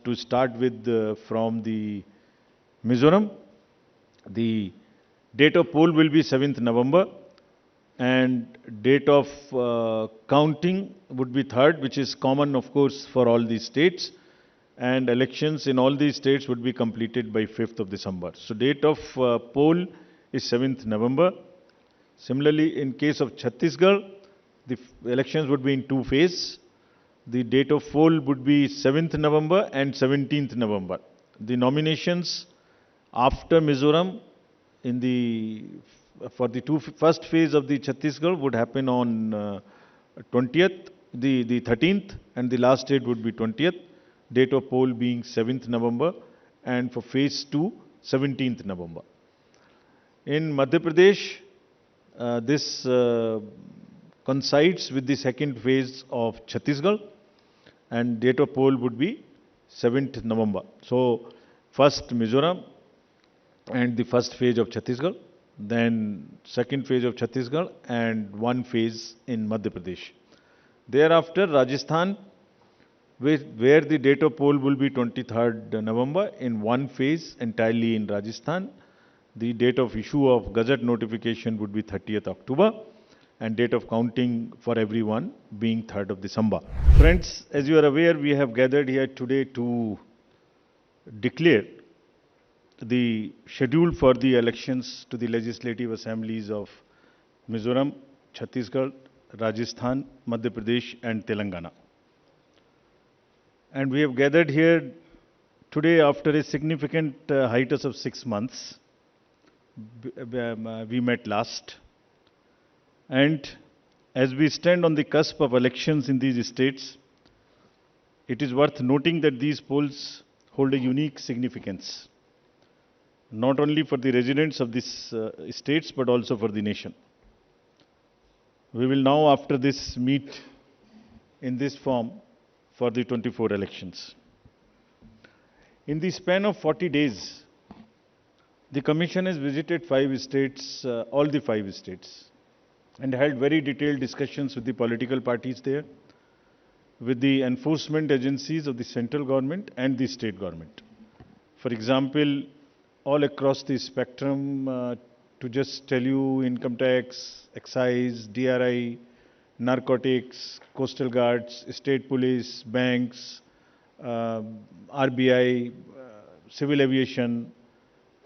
to start with from the Mizoram. The date of poll will be 7th November and date of counting would be 3rd, which is common of course for all these states, and elections in all these states would be completed by 5th of December. So date of poll is 7th November. Similarly, in case of Chhattisgarh, the elections would be in 2 phases. The date of poll would be 7th November and 17th November. The nominations after Mizoram for the first phase of the Chhattisgarh would happen on 20th, the 13th, and the last date would be 20th. Date of poll being 7th November, and for phase 2, 17th November. In Madhya Pradesh, this coincides with the second phase of Chhattisgarh, and date of poll would be 7th November. So, first Mizoram and the first phase of Chhattisgarh, then second phase of Chhattisgarh and one phase in Madhya Pradesh. Thereafter, Rajasthan, where the date of poll will be 23rd November in one phase entirely in Rajasthan. The date of issue of Gazette notification would be 30th October and date of counting for everyone being 3rd of December. Friends, as you are aware, we have gathered here today to declare the schedule for the elections to the legislative assemblies of Mizoram, Chhattisgarh, Rajasthan, Madhya Pradesh and Telangana. And we have gathered here today after a significant hiatus of 6 months. We met last. And as we stand on the cusp of elections in these states, it is worth noting that these polls hold a unique significance, not only for the residents of these states, but also for the nation. We will now, after this, meet in this form for the 24 elections. In the span of 40 days, the Commission has visited 5 states, all the 5 states, and held very detailed discussions with the political parties there, with the enforcement agencies of the central government and the state government. For example, all across the spectrum, to just tell you, income tax, excise, DRI, narcotics, coastal guards, state police, banks, RBI, civil aviation,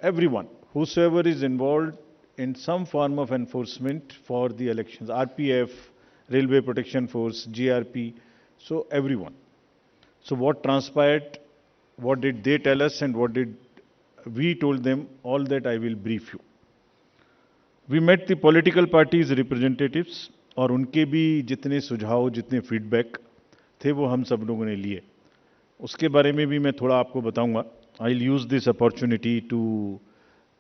everyone, whosoever is involved in some form of enforcement for the elections, RPF, Railway Protection Force, GRP, so everyone. So what transpired, what did they tell us and what did we told them, all that I will brief you. We met the political parties representatives और उनके भी जितने सुझाव, जितने feedback थे वो हम सब लोगों ने लिए. उसके बारे में भी मैं थोड़ा आपको बताऊंगा. I'll use this opportunity to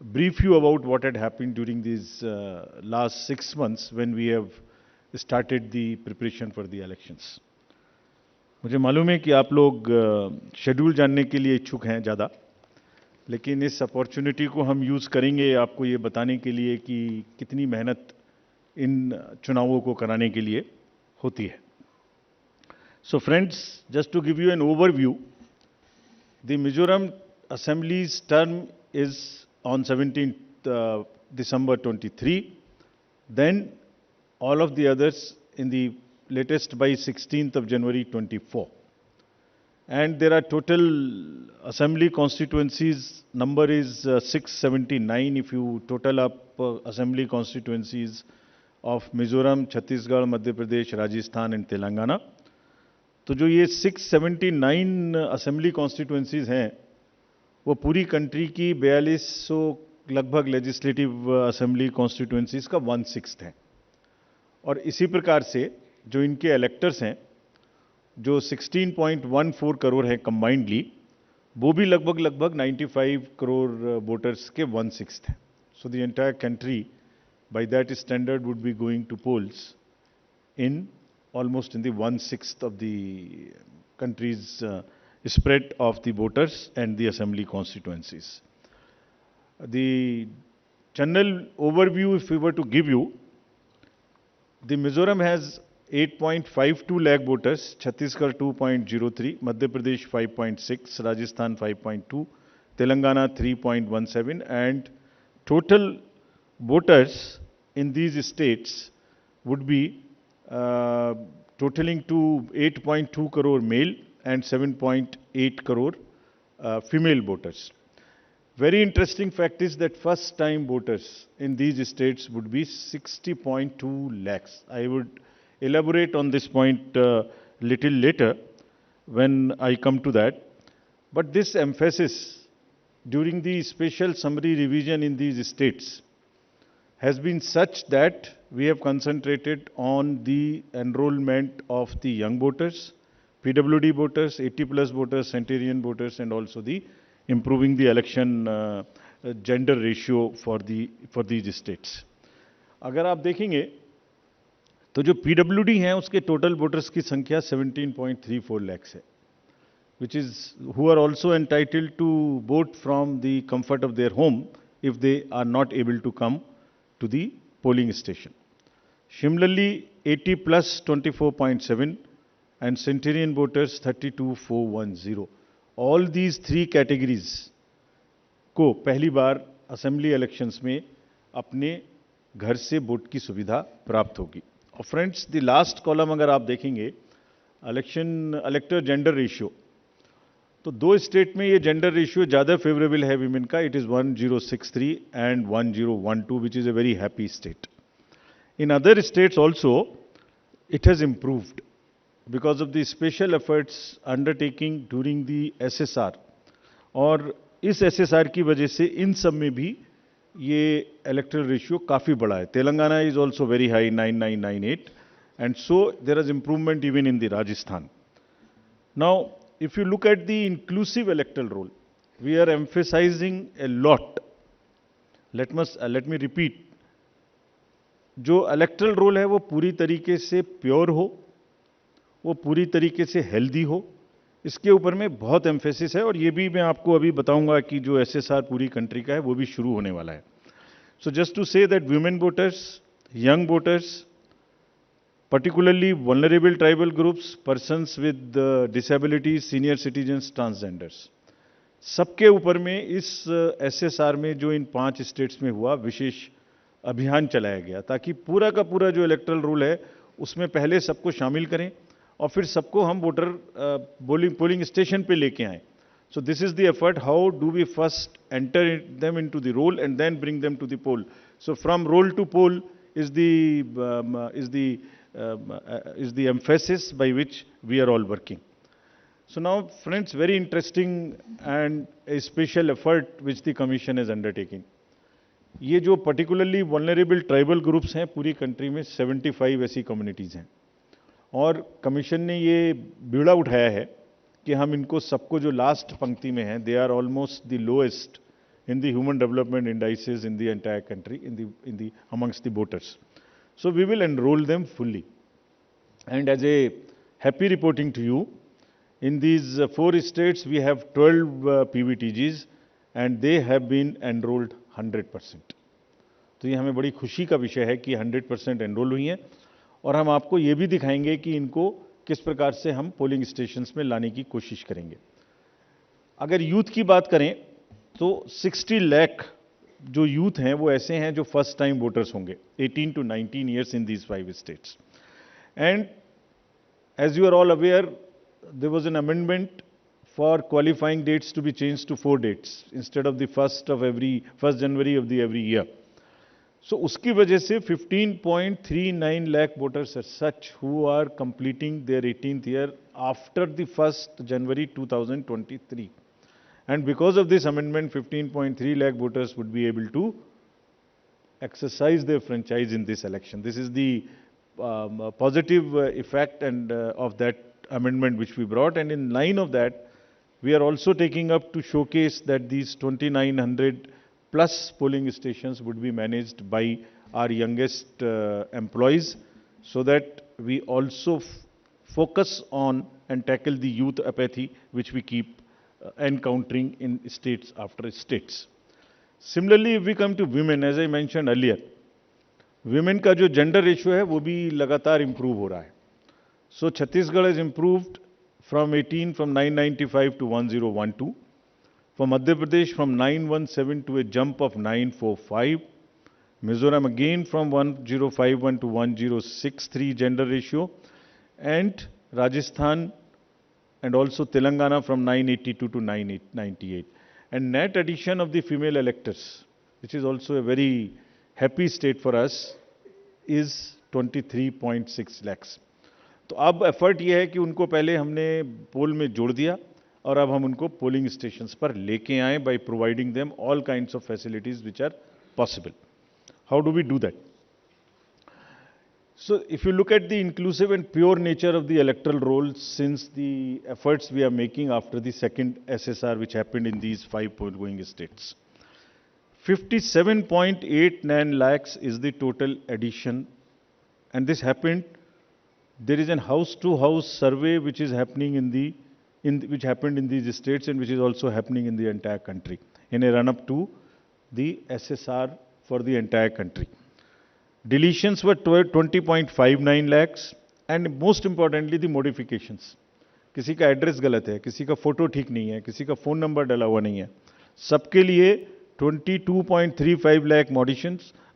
brief you about what had happened during these last 6 months when we have started the preparation for the elections. मुझे मालूम है कि आप लोग शेड्यूल जानने के लिए इच्छुक हैं ज़्यादा, लेकिन इस अपॉर्चुनिटी को हम यूज़ करेंगे आपको ये बताने के लिए कि कितनी मेहनत इन चुनावों को कराने के लिए होती है. So friends, just to give you an overview, the Mizoram Assembly's term is on 17th December 23, then all of the others in the latest by 16th of January 24. And there are total assembly constituencies, number is 679 if you total up assembly constituencies of Mizoram, Chhattisgarh, Madhya Pradesh, Rajasthan and Telangana. तो जो ये 679 assembly constituencies हैं वो पूरी country की 4200 लगभग legislative assembly constituencies का 1/6 है. और इसी प्रकार से जो इनके इलेक्टर्स हैं जो 16.14 करोड़ हैं कंबाइंडली, वो भी लगभग 95 करोड़ वोटर्स के 1/6 हैं. So the entire country by that standard would be going to polls in almost in the 1/6 of the country's spread of the voters and the assembly constituencies. The general overview, if we were to give you, the Mizoram has 8.52 lakh voters, Chhattisgarh 2.03, Madhya Pradesh 5.6, Rajasthan 5.2, Telangana 3.17, and total voters in these states would be totaling to 8.2 crore male and 7.8 crore female voters. Very interesting fact is that first time voters in these states would be 60.2 lakhs. I would elaborate on this point little later when I come to that. But this emphasis during the special summary revision in these states has been such that we have concentrated on the enrollment of the young voters, PWD voters, 80 plus voters, centenarian voters, and also the improving the election gender ratio for these states. अगर आप देखेंगे तो जो PWD हैं उसके total voters की संख्या 17.34 lakhs है, which is who are also entitled to vote from the comfort of their home if they are not able to come to the polling station. Similarly, 80 plus 24.7 and centenarian voters 32,410. All these three categories को पहली बार assembly elections में अपने घर से vote की सुविधा प्राप्त होगी. और फ्रेंड्स, द लास्ट कॉलम अगर आप देखेंगे इलेक्टर जेंडर रेशियो, तो दो स्टेट में ये जेंडर रेशियो ज़्यादा फेवरेबल है विमेन का. It is 1063 and 1012, which is a very happy state. In other states also it has improved because of the special efforts undertaking during the SSR. और इस SSR की वजह से इन सब में भी ये electoral ratio काफ़ी बड़ा है. Telangana is also very high, 9998, and so there is improvement even in the Rajasthan. Now, if you look at the inclusive electoral roll, we are emphasizing a lot. Let me repeat. जो electoral roll है वो पूरी तरीके से pure हो, वो पूरी तरीके से हेल्दी हो, इसके ऊपर में बहुत एम्फेसिस है. और ये भी मैं आपको अभी बताऊंगा कि जो एसएसआर पूरी कंट्री का है वो भी शुरू होने वाला है. So just to say that women voters, young voters, particularly vulnerable tribal groups, persons with disabilities, senior citizens, transgenders, सबके ऊपर में इस एसएसआर में जो इन 5 स्टेट्स में हुआ विशेष अभियान चलाया गया, ताकि पूरा का पूरा जो इलेक्टरल रूल है उसमें पहले सबको शामिल करें और फिर सबको हम वोटर पोलिंग स्टेशन पे लेके आएं. So this is the effort. How do we first enter them into the roll and then bring them to the poll. So from roll to poll is the emphasis by which we are all working. So now, friends, very interesting and a special effort which the commission is undertaking. ये जो particularly vulnerable tribal groups हैं पूरी country में 75 ऐसी communities हैं, और commission ने ये बीड़ा उठाया है कि हम इनको सबको जो लास्ट पंक्ति में हैं, they are almost the lowest in the human development indices in the entire country, in the amongst the voters. So we will enroll them fully. And as a happy reporting to you, in these 4 states we have 12 PVTGs and they have been enrolled 100%. तो ये हमें बड़ी खुशी का विषय है कि 100% enrol हुई हैं, और हम आपको ये भी दिखाएंगे कि इनको किस प्रकार से हम पोलिंग स्टेशंस में लाने की कोशिश करेंगे. अगर यूथ की बात करें तो 60 लाख जो यूथ हैं वो ऐसे हैं जो फर्स्ट टाइम वोटर्स होंगे 18 to 19 years in these 5 states. And as you are all aware, there was an amendment for qualifying dates to be changed to 4 dates instead of the 1st January of the every year. So उसकी वजह से 15.39 lakh voters are such who are completing their 18th year after the 1st January 2023. And because of this amendment, 15.3 lakh voters would be able to exercise their franchise in this election. This is the positive effect and of that amendment which we brought. And in line of that, we are also taking up to showcase that these 2,900 plus polling stations would be managed by our youngest employees, so that we also focus on and tackle the youth apathy which we keep encountering in states after states. Similarly, if we come to women, as I mentioned earlier, women का जो gender ratio है वो भी लगातार improve हो रहा है. So Chhattisgarh has improved from 18 from 995 to 1012. For Madhya Pradesh from 917 to a jump of 945. Mizoram again from 1051 to 1063 gender ratio. And Rajasthan and also Telangana from 982 to 998. And net addition of the female electors, which is also a very happy state for us, is 23.6 lakhs. तो अब effort ये है कि उनको पहले हमने पोल में जोड़ दिया और अब हम उनको पोलिंग स्टेशंस पर लेके आए by providing them all kinds of facilities which are possible. How do we do that? So if you look at the inclusive and pure nature of the electoral roll, since the efforts we are making after the second SSR which happened in these 5 going states, 57.89 lakhs is the total addition, and this happened. There is an house-to-house survey which is happening which happened in these states and which is also happening in the entire country in a run-up to the SSR for the entire country. Deletions were 20.59 lakhs and most importantly the modifications. किसी का address गलत है, किसी का photo ठीक नहीं है, किसी का फोन नंबर डाला हुआ नहीं है, सबके लिए 22.35 लाख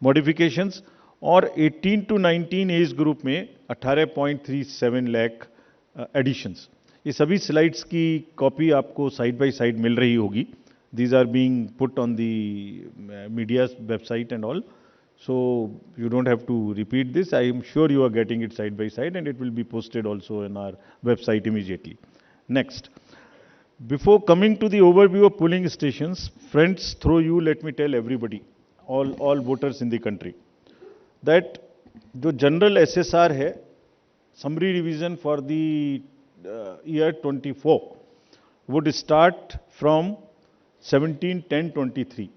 मॉडिफिकेशंस और 18 to 19 एज ग्रुप में 18.37 लाख एडिशंस. ये सभी स्लाइड्स की कॉपी आपको साइड बाय साइड मिल रही होगी. These are being put on the media website and all. So you don't have to repeat this. I am sure you are getting it side by side and it will be posted also in our website immediately. Next. Before coming to the overview of polling stations, friends, through you, let me tell everybody, all voters in the country, that the general SSR है, summary revision for the year 24, would start from 17/10/23.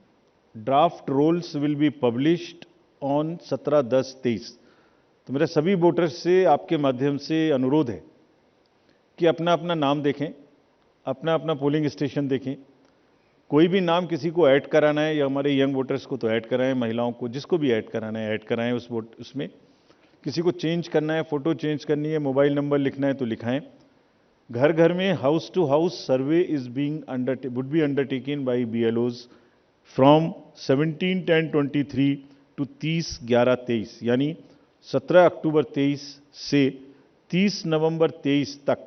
Draft rolls will be published on 17/10/23. तो मेरे सभी voters से आपके माध्यम से अनुरोध है कि अपना अपना नाम देखें, अपना अपना पोलिंग स्टेशन देखें. कोई भी नाम किसी को ऐड कराना है या हमारे यंग वोटर्स को तो ऐड कराएं, महिलाओं को जिसको भी ऐड कराना है ऐड कराएं उसमें. किसी को चेंज करना है, फोटो चेंज करनी है, मोबाइल नंबर लिखना है तो लिखाएं. घर घर में house to house survey would be undertaken by BLOs from 17/10/23 to 30/11/23, यानी 17 अक्टूबर 23 से 30 नवंबर 23 तक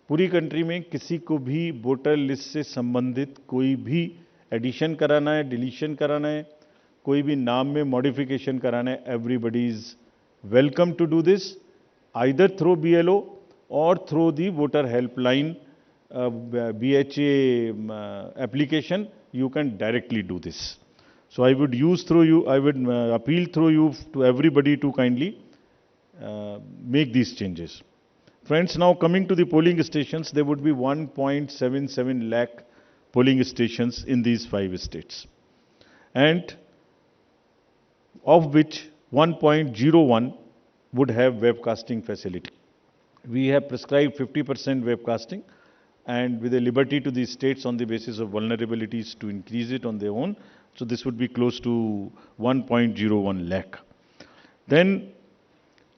पूरी कंट्री में किसी को भी वोटर लिस्ट से संबंधित कोई भी एडिशन कराना है, डिलीशन कराना है, कोई भी नाम में मॉडिफिकेशन कराना है, everybody is welcome to do this either through BLO और through the voter helpline BHA application. You can directly do this. So I would appeal through you to everybody to kindly make these changes. Friends, now coming to the polling stations, there would be 1.77 lakh polling stations in these 5 states, and of which 1.01 would have webcasting facility. We have prescribed 50% webcasting, and with a liberty to the states on the basis of vulnerabilities to increase it on their own. So this would be close to 1.01 lakh. Then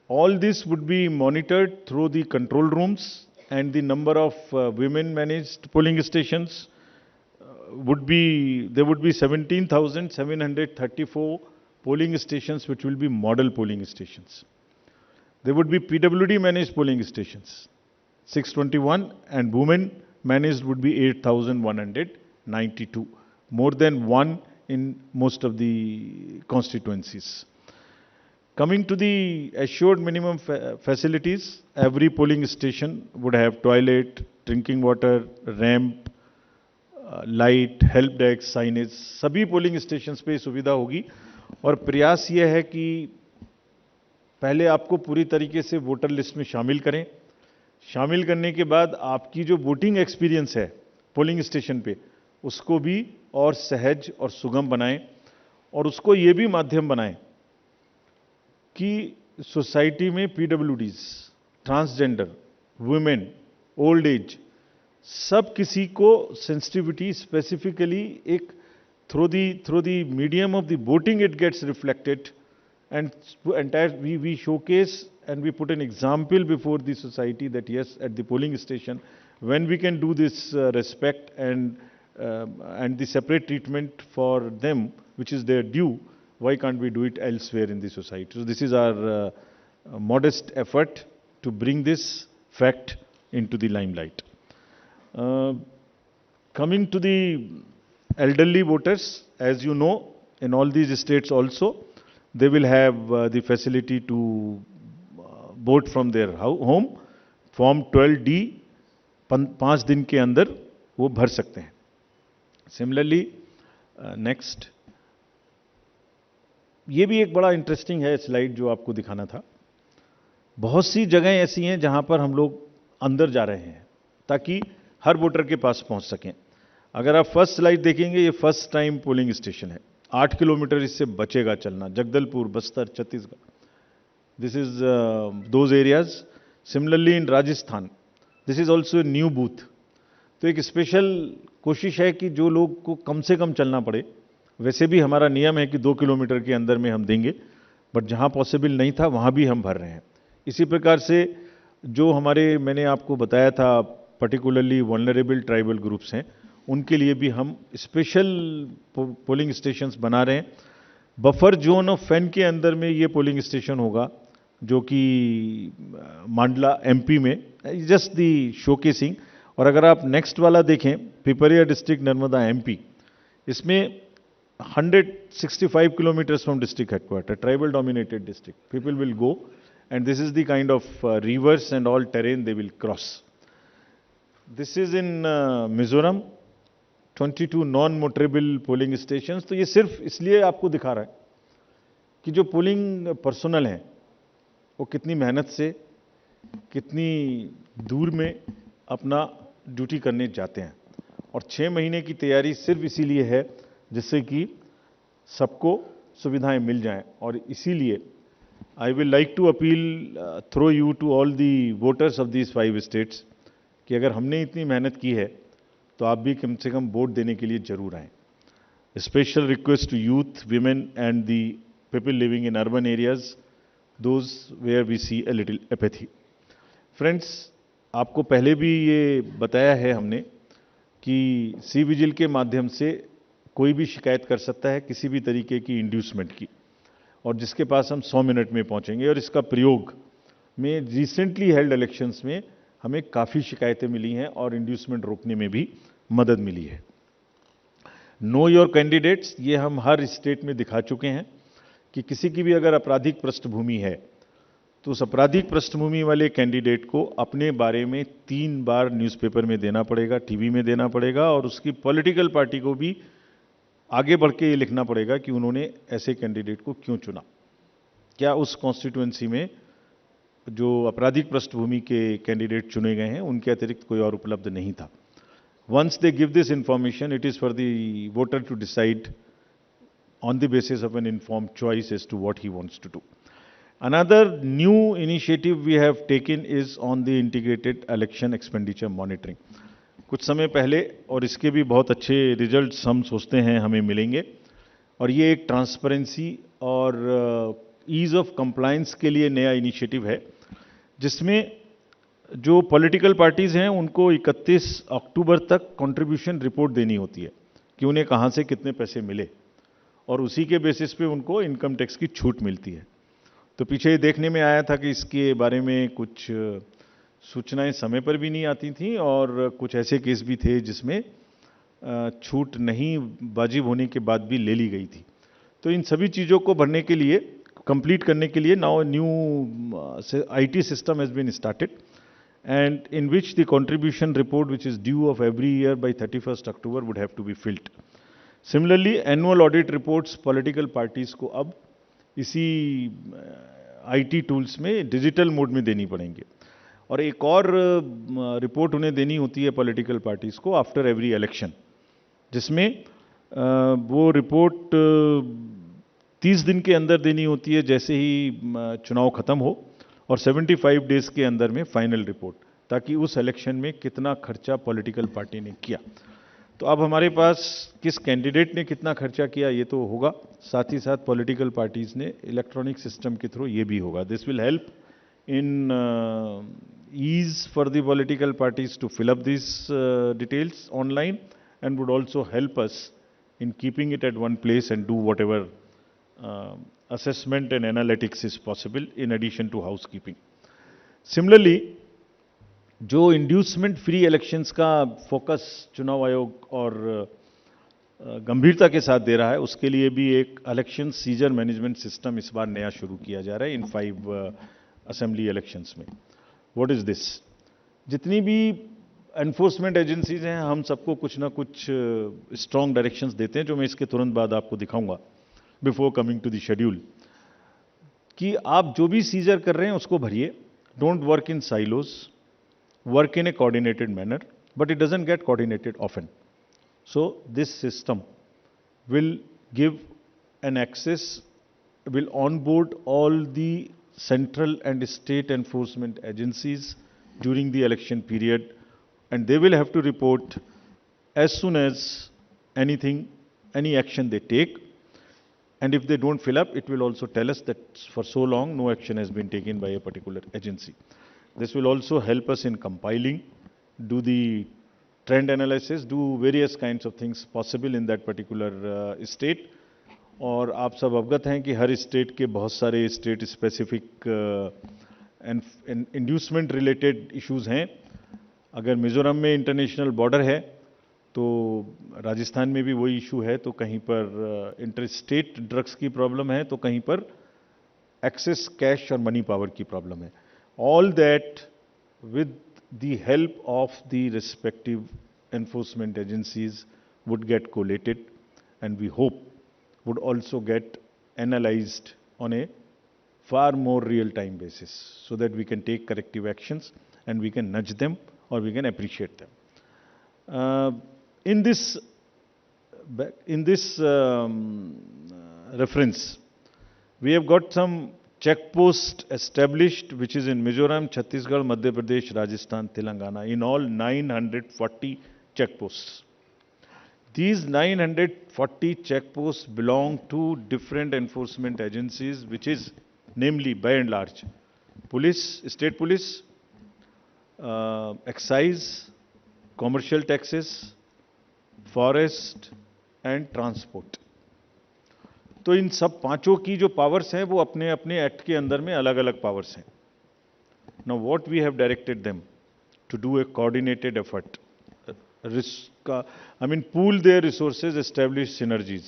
all this would be monitored through the control rooms, and the number of women managed polling stations there would be 17,734 polling stations which will be model polling stations. There would be PWD managed polling stations 621, and women managed would be 8,192, more than one in most of the constituencies. Coming to the assured minimum facilities, every polling station would have toilet, drinking water, ramp, light, help desk, signage. सभी polling stations पे सुविधा होगी, और प्रयास ये है कि पहले आपको पूरी तरीके से वोटर लिस्ट में शामिल करें. शामिल करने के बाद आपकी जो वोटिंग एक्सपीरियंस है पोलिंग स्टेशन पे, उसको भी और सहज और सुगम बनाएं, और उसको ये भी माध्यम बनाएं कि सोसाइटी में PWDs, transgender, women, old age, सब किसी को सेंसिटिविटी स्पेसिफिकली एक through the medium of the voting it gets reflected, and entire we showcase and we put an example before the society that yes, at the polling station, when we can do this respect and the separate treatment for them, which is their due, why can't we do it elsewhere in the society? So this is our modest effort to bring this fact into the limelight. Coming to the elderly voters, as you know, in all these states also, they will have the facility to vote from their home. Form 12D 5 दिन के अंदर वो भर सकते हैं. Similarly next, ये भी एक बड़ा इंटरेस्टिंग है स्लाइड जो आपको दिखाना था. बहुत सी जगहें ऐसी हैं जहां पर हम लोग अंदर जा रहे हैं ताकि हर वोटर के पास पहुंच सकें. अगर आप फर्स्ट स्लाइड देखेंगे, ये फर्स्ट टाइम पोलिंग स्टेशन है. 8 किलोमीटर इससे बचेगा चलना. Jagdalpur, Bastar, Chhattisgarh, this is those areas. Similarly in Rajasthan, this is also a new booth. तो एक स्पेशल कोशिश है कि जो लोग को कम से कम चलना पड़े. वैसे भी हमारा नियम है कि 2 किलोमीटर के अंदर में हम देंगे, बट जहां पॉसिबल नहीं था वहां भी हम भर रहे हैं. इसी प्रकार से जो हमारे, मैंने आपको बताया था, पर्टिकुलरली वल्नरेबल ट्राइबल ग्रुप्स हैं, उनके लिए भी हम स्पेशल पोलिंग स्टेशंस बना रहे हैं. बफर जोन ऑफ फैन के अंदर में ये पोलिंग स्टेशन होगा, जो कि मांडला एमपी में, जस्ट दी शोकेसिंग. और अगर आप नेक्स्ट वाला देखें, पिपरिया डिस्ट्रिक्ट, नर्मदा एमपी, इसमें 165 kilometers from district headquarters, tribal dominated district. People will go, and this is the kind of rivers and all terrain they will cross. This is in Mizoram, 22 non-motorable polling stations. तो ये सिर्फ इसलिए आपको दिखा रहा है कि जो पोलिंग पर्सनल हैं वो कितनी मेहनत से, कितनी दूर में अपना ड्यूटी करने जाते हैं. और 6 महीने की तैयारी सिर्फ इसीलिए है जिससे कि सबको सुविधाएं मिल जाएं. और इसीलिए I will like to appeal through you to all the voters of these 5 states कि अगर हमने इतनी मेहनत की है तो आप भी कम से कम वोट देने के लिए जरूर आएं. Special request to youth, women and the people living in urban areas, those where we see a little apathy. Friends, आपको पहले भी ये बताया है हमने कि सी विजिल के माध्यम से कोई भी शिकायत कर सकता है किसी भी तरीके की इंड्यूसमेंट की, और जिसके पास हम 100 मिनट में पहुंचेंगे. और इसका प्रयोग में रिसेंटली हेल्ड इलेक्शंस में हमें काफ़ी शिकायतें मिली हैं और इंड्यूसमेंट रोकने में भी मदद मिली है. नो योर कैंडिडेट्स, ये हम हर स्टेट में दिखा चुके हैं कि किसी की भी अगर आपराधिक पृष्ठभूमि है तो उस आपराधिक पृष्ठभूमि वाले कैंडिडेट को अपने बारे में 3 बार न्यूज़पेपर में देना पड़ेगा, टीवी में देना पड़ेगा, और उसकी पॉलिटिकल पार्टी को भी आगे बढ़ के ये लिखना पड़ेगा कि उन्होंने ऐसे कैंडिडेट को क्यों चुना, क्या उस कॉन्स्टिट्यूएंसी में जो आपराधिक पृष्ठभूमि के कैंडिडेट चुने गए हैं उनके अतिरिक्त कोई और उपलब्ध नहीं था. Once they give this information, it is for the voter to decide on the basis of an informed choice as to what he wants to do. Another new initiative we have taken is on the integrated election expenditure monitoring. कुछ समय पहले, और इसके भी बहुत अच्छे results हम सोचते हैं हमें मिलेंगे, और ये एक ट्रांसपेरेंसी और ईज ऑफ कंप्लायंस के लिए नया इनिशिएटिव है, जिसमें जो पॉलिटिकल पार्टीज हैं उनको 31 अक्टूबर तक कंट्रीब्यूशन रिपोर्ट देनी होती है कि उन्हें कहाँ से कितने पैसे मिले, और उसी के बेसिस पे उनको इनकम टैक्स की छूट मिलती है. तो पीछे ये देखने में आया था कि इसके बारे में कुछ सूचनाएं समय पर भी नहीं आती थीं, और कुछ ऐसे केस भी थे जिसमें छूट नहीं वाजिब होने के बाद भी ले ली गई थी. तो इन सभी चीज़ों को भरने के लिए, कंप्लीट करने के लिए now new IT system has been started, and in which the contribution report which is due of every year by 31 October would have to be filled. Similarly annual audit reports political parties को अब इसी IT tools में digital mode में देनी पड़ेंगे. और एक और रिपोर्ट उन्हें देनी होती है पॉलिटिकल पार्टीज को आफ्टर एवरी इलेक्शन, जिसमें वो रिपोर्ट 30 दिन के अंदर देनी होती है जैसे ही चुनाव खत्म हो, और 75 डेज के अंदर में फाइनल रिपोर्ट, ताकि उस इलेक्शन में कितना खर्चा पॉलिटिकल पार्टी ने किया. तो अब हमारे पास किस कैंडिडेट ने कितना खर्चा किया ये तो होगा, साथ ही साथ पॉलिटिकल पार्टीज ने इलेक्ट्रॉनिक सिस्टम के थ्रू ये भी होगा. This will help in ease for the political parties to fill up these details online, and would also help us in keeping it at one place and do whatever assessment and analytics is possible in addition to housekeeping. Similarly, जो inducement free elections का focus चुनाव आयोग और गंभीरता के साथ दे रहा है, उसके लिए भी एक इलेक्शन सीजर मैनेजमेंट सिस्टम इस बार नया शुरू किया जा रहा है इन 5 असेंबली इलेक्शंस में. What is this? जितनी भी एनफोर्समेंट एजेंसीज हैं, हम सबको कुछ ना कुछ स्ट्रॉन्ग डायरेक्शंस देते हैं, जो मैं इसके तुरंत बाद आपको दिखाऊंगा before coming to the schedule, कि आप जो भी सीजर कर रहे हैं उसको भरिए. Don't work in silos, work in a coordinated manner, but it doesn't get coordinated often. So this system will give an access, will onboard all the central and state enforcement agencies during the election period, and they will have to report as soon as any action they take. And if they don't fill up, it will also tell us that for so long no action has been taken by a particular agency. This will also help us in compiling, do the trend analysis, do various kinds of things possible in that particular state. और आप सब अवगत हैं कि हर state के बहुत सारे state specific inducement related issues हैं. अगर मिजोरम में इंटरनेशनल बॉर्डर है तो राजस्थान में भी वही इशू है, तो कहीं पर इंटर स्टेट ड्रग्स की प्रॉब्लम है, तो कहीं पर एक्सेस कैश और मनी पावर की प्रॉब्लम है. All that with the help of the respective enforcement agencies would get collated, and we hope would also get analyzed on a far more real-time basis, so that we can take corrective actions and we can nudge them or we can appreciate them. In this reference, we have got some check post established, which is in Mizoram, Chhattisgarh, Madhya Pradesh, Rajasthan, Telangana, in all 940 check posts. These 940 check posts belong to different enforcement agencies, which is namely, by and large, police, state police, excise, commercial taxes, forest and transport. तो इन सब पांचों की जो powers हैं वो अपने अपने act के अंदर में अलग अलग पावर्स हैं. Now what we have directed them to do a coordinated effort, pool their resources, establish synergies.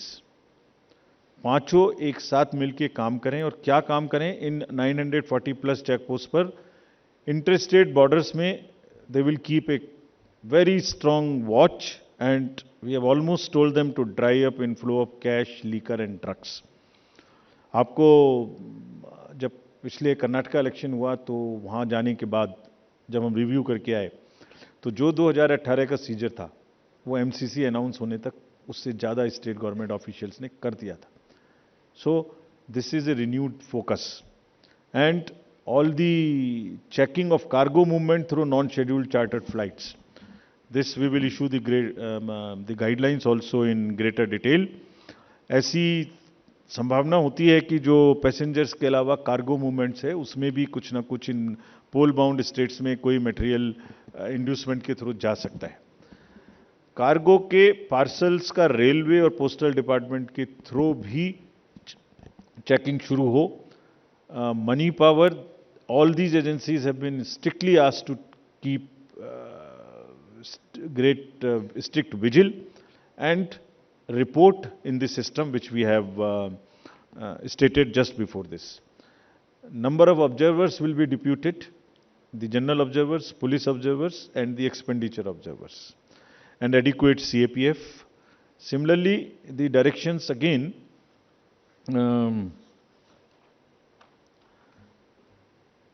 पांचों एक साथ मिलके काम करें. और क्या काम करें? इन 940 प्लस चेक पोस्ट पर इंटरस्टेट बॉर्डर्स में they will keep a very strong watch, and we have almost told them to dry up inflow of cash, liquor and drugs. आपको जब पिछले कर्नाटका इलेक्शन हुआ तो वहाँ जाने के बाद जब हम रिव्यू करके आए तो जो 2018 का सीजर था वो एमसीसी अनाउंस होने तक उससे ज़्यादा स्टेट गवर्नमेंट ऑफिशियल्स ने कर दिया था. सो this is a renewed focus, and all the checking of cargo movement through non scheduled chartered flights. This we will issue the guidelines also in greater detail. ऐसी संभावना होती है कि जो पैसेंजर्स के अलावा कार्गो मूवमेंट्स है उसमें भी कुछ ना कुछ इन पोल बाउंड स्टेट्स में कोई मटेरियल इंड्यूसमेंट के थ्रू जा सकता है. कार्गो के पार्सल्स का रेलवे और पोस्टल डिपार्टमेंट के थ्रू भी चेकिंग शुरू हो. Money power, all these agencies have been strictly asked to keep strict vigil and report in the system which we have stated just before this. Number of observers will be deputed, the general observers, police observers and the expenditure observers, and adequate CAPF. Similarly, the directions again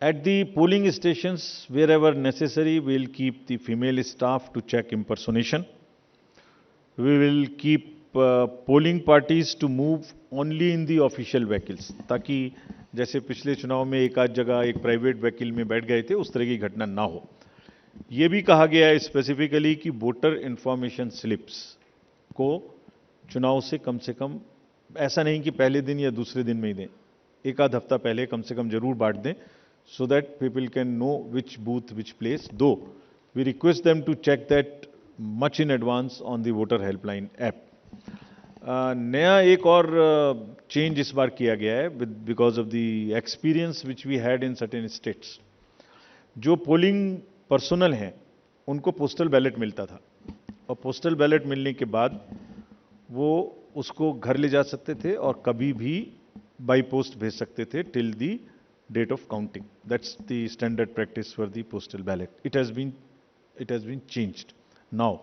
at the polling stations, wherever necessary, we will keep the female staff to check impersonation. We will keep polling parties to move only in the official vehicles, ताकि जैसे पिछले चुनाव में एक आध जगह एक private vehicle में बैठ गए थे उस तरह की घटना ना हो. ये भी कहा गया है स्पेसिफिकली कि वोटर इंफॉर्मेशन स्लिप्स को चुनाव से कम, ऐसा नहीं कि पहले दिन या दूसरे दिन में ही दें, एक आध हफ्ता पहले कम से कम जरूर बांट दें, so that people can know which booth, which place. Though we request them to check that much in advance on the voter helpline app. नया एक और चेंज इस बार किया गया है because of the experience which we had in certain states. जो polling personnel हैं उनको पोस्टल बैलेट मिलता था, और पोस्टल बैलेट मिलने के बाद वो उसको घर ले जा सकते थे और कभी भी बाई पोस्ट भेज सकते थे till the date of counting. That's the standard practice for the postal ballot. It has been changed now.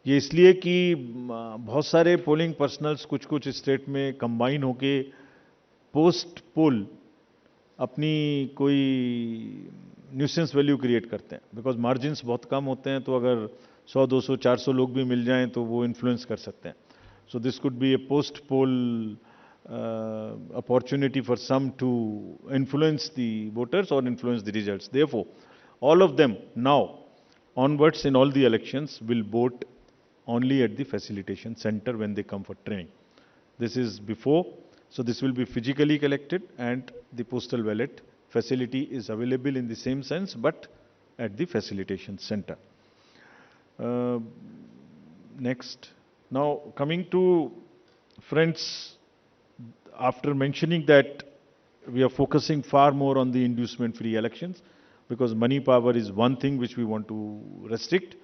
ये इसलिए कि बहुत सारे पोलिंग पर्सनल्स कुछ कुछ स्टेट में कंबाइन होके पोस्ट पोल अपनी कोई न्यूसेंस वैल्यू क्रिएट करते हैं, बिकॉज मार्जिन्स बहुत कम होते हैं. तो अगर 100, 200, 400 लोग भी मिल जाएं तो वो इन्फ्लुएंस कर सकते हैं. So this could be a post poll opportunity for some to influence the voters और influence the results. Therefore all of them now onwards in all the elections will vote only at the facilitation center when they come for training. This is before, so this will be physically collected, and the postal ballot facility is available in the same sense but at the facilitation center. Next, now coming to friends, after mentioning that we are focusing far more on the inducement free elections, because money power is one thing which we want to restrict.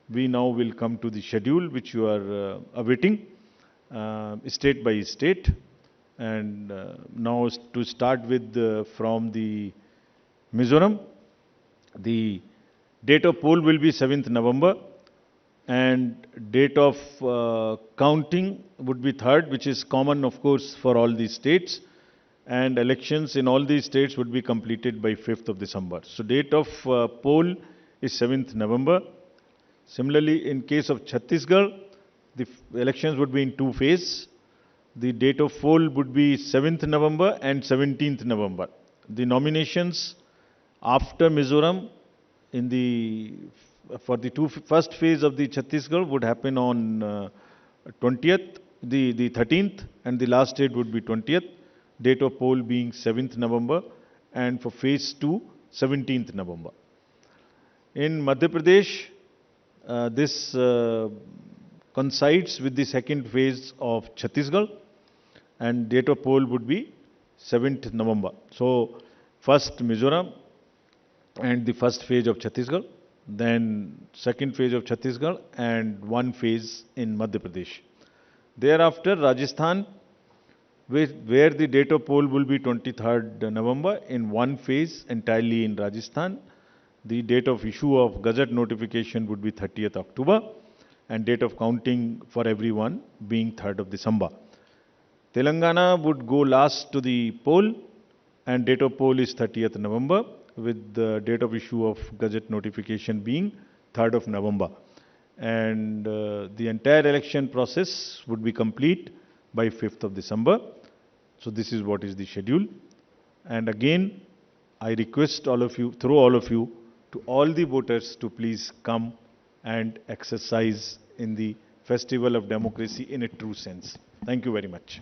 We now will come to the schedule which you are awaiting, state by state. And now to start with from the Mizoram, the date of poll will be 7th November, and date of counting would be 3rd, which is common of course for all the states. And elections in all these states would be completed by 5th of December. So date of poll is 7th November. Similarly, in case of Chhattisgarh, the elections would be in 2 phases. The date of poll would be 7th November and 17th November. The nominations after Mizoram for the first phase of the Chhattisgarh would happen on 20th, the 13th, and the last date would be 20th. Date of poll being 7th November, and for phase 2, 17th November. In Madhya Pradesh, this coincides with the second phase of Chhattisgarh, and date of poll would be 7th November. So, first Mizoram and the first phase of Chhattisgarh, then second phase of Chhattisgarh, and one phase in Madhya Pradesh. Thereafter, Rajasthan, where the date of poll will be 23rd November in one phase entirely in Rajasthan. The date of issue of Gazette notification would be 30th October, and date of counting for everyone being 3rd of December. Telangana would go last to the poll, and date of poll is 30th November, with the date of issue of Gazette notification being 3rd of November. And the entire election process would be complete by 5th of December. So this is what is the schedule. And again, I request all of you, through all of you, to all the voters to please come and exercise in the festival of democracy in a true sense. Thank you very much.